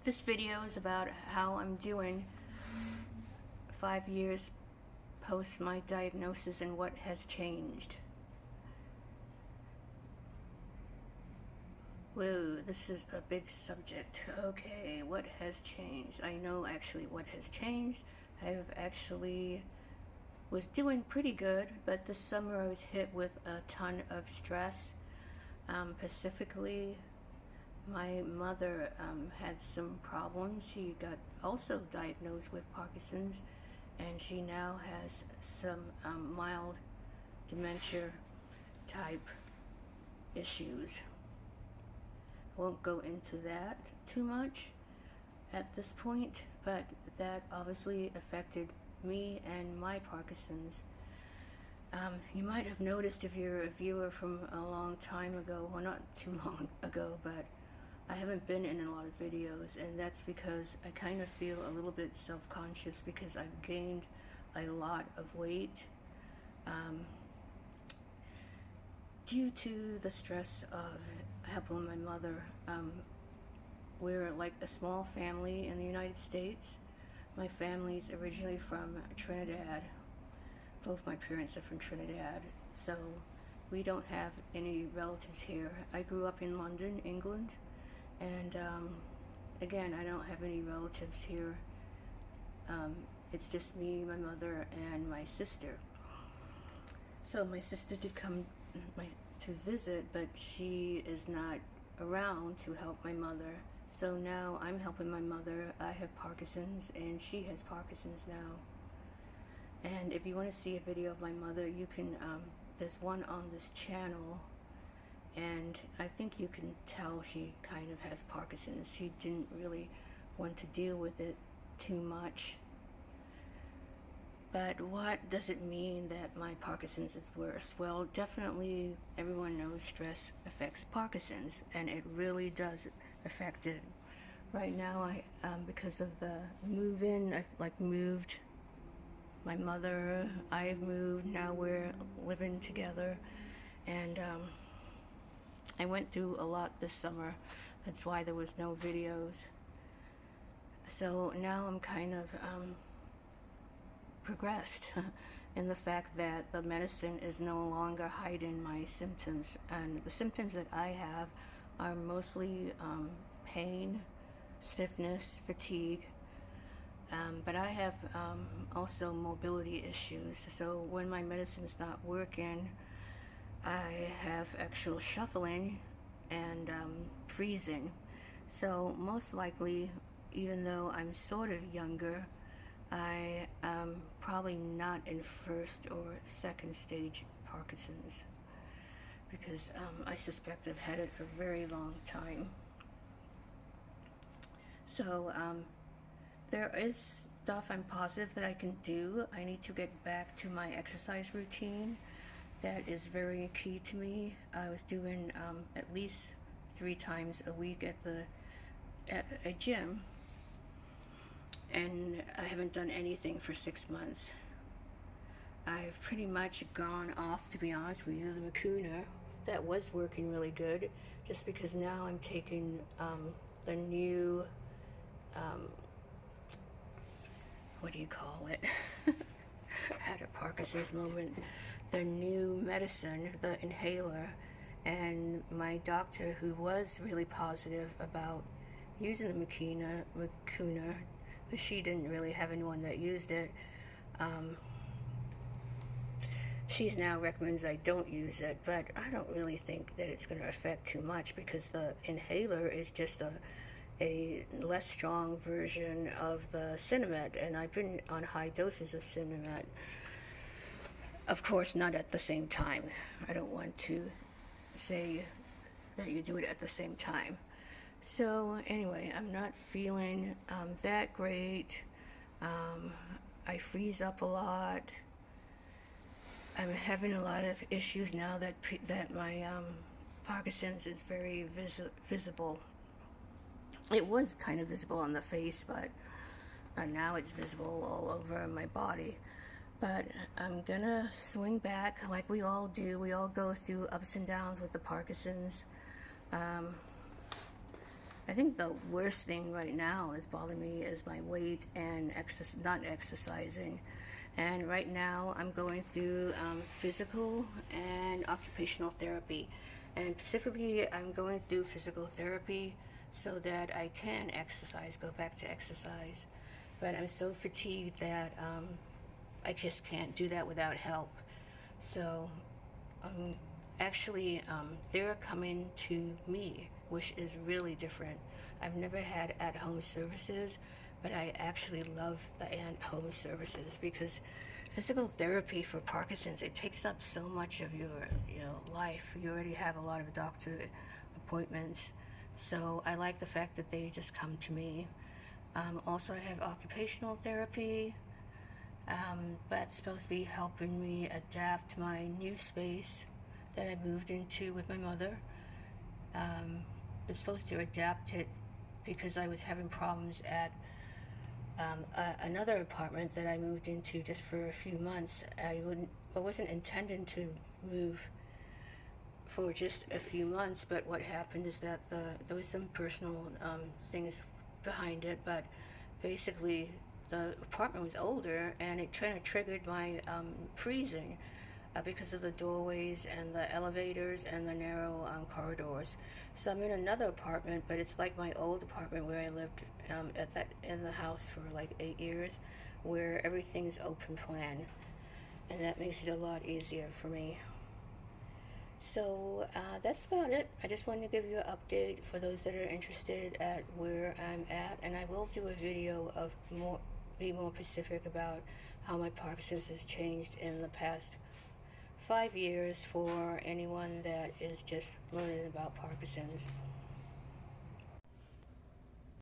This video is about how I'm doing 5 years post my diagnosis and what has changed. Whoa, this is a big subject. Okay, what has changed? I know actually what has changed. I've actually was doing pretty good, but this summer I was hit with a ton of stress. Specifically, my mother had some problems. She got also diagnosed with Parkinson's, and she now has some mild dementia type issues. Won't go into that too much at this point, but that obviously affected me and my Parkinson's. You might have noticed if you're a viewer from a long time ago, well, not too long ago, but I haven't been in a lot of videos, and that's because I kind of feel a little bit self-conscious because I've gained a lot of weight due to the stress of helping my mother. We're like a small family in the United States. My family's originally from Trinidad. Both my parents are from Trinidad, so we don't have any relatives here. I grew up in London, England, and again, I don't have any relatives here. It's just me, my mother, and my sister. So my sister did come to visit, but she is not around to help my mother. So now I'm helping my mother. I have Parkinson's, and she has Parkinson's now. And if you want to see a video of my mother, you can, there's one on this channel, and I think you can tell she kind of has Parkinson's. She didn't really want to deal with it too much. But what does it mean that my Parkinson's is worse? Well, definitely everyone knows stress affects Parkinson's, and it really does affect it. Right now, because of the move-in, I've moved my mother, I've moved, now we're living together, and I went through a lot this summer. That's why there was no videos. So now I'm kind of progressed in the fact that the medicine is no longer hiding my symptoms, and the symptoms that I have are mostly pain, stiffness, fatigue, but I have also mobility issues. So when my medicine is not working, I have actual shuffling and freezing. So most likely, even though I'm sort of younger, I am probably not in first or second stage Parkinson's, because I suspect I've had it for a very long time. So there is stuff I'm positive that I can do. I need to get back to my exercise routine. That is very key to me. I was doing at least 3 times a week at a gym, and I haven't done anything for 6 months. I've pretty much gone off, to be honest with you, the Mucuna. That was working really good, just because now I'm taking the new, what do you call it? Had a Parkinson's moment. The new medicine, the inhaler, and my doctor, who was really positive about using the Mucuna, but she didn't really have anyone that used it. She's now recommends I don't use it, but I don't really think that it's going to affect too much, because the inhaler is just a less strong version of the Cinemet, and I've been on high doses of Cinemet. Of course, not at the same time. I don't want to say that you do it at the same time. So anyway, I'm not feeling that great. I freeze up a lot. I'm having a lot of issues now that my Parkinson's is very visible. It was kind of visible on the face, but now it's visible all over my body. But I'm gonna swing back like we all do. We all go through ups and downs with the Parkinson's. I think the worst thing right now is bothering me is my weight and not exercising. And right now I'm going through physical and occupational therapy. And specifically, I'm going through physical therapy so that I can exercise, go back to exercise. But I'm so fatigued that I just can't do that without help. So um, actually, they're coming to me, which is really different. I've never had at-home services, but I actually love the at-home services because physical therapy for Parkinson's, it takes up so much of your life. You already have a lot of doctor appointments, so I like the fact that they just come to me. Also, I have occupational therapy. That's supposed to be helping me adapt to my new space that I moved into with my mother. It's supposed to adapt it because I was having problems at another apartment that I moved into just for a few months. I wasn't intending to move for just a few months, but what happened is that there was some personal things behind it, but basically the apartment was older and it kind of triggered my freezing because of the doorways and the elevators and the narrow corridors. So I'm in another apartment, but it's like my old apartment where I lived in the house for like 8 years, where everything's open plan, and that makes it a lot easier for me. So that's about it. I just wanted to give you an update for those that are interested at where I'm at, and I will do a video of be more specific about how my Parkinson's has changed in the past 5 years for anyone that is just learning about Parkinson's.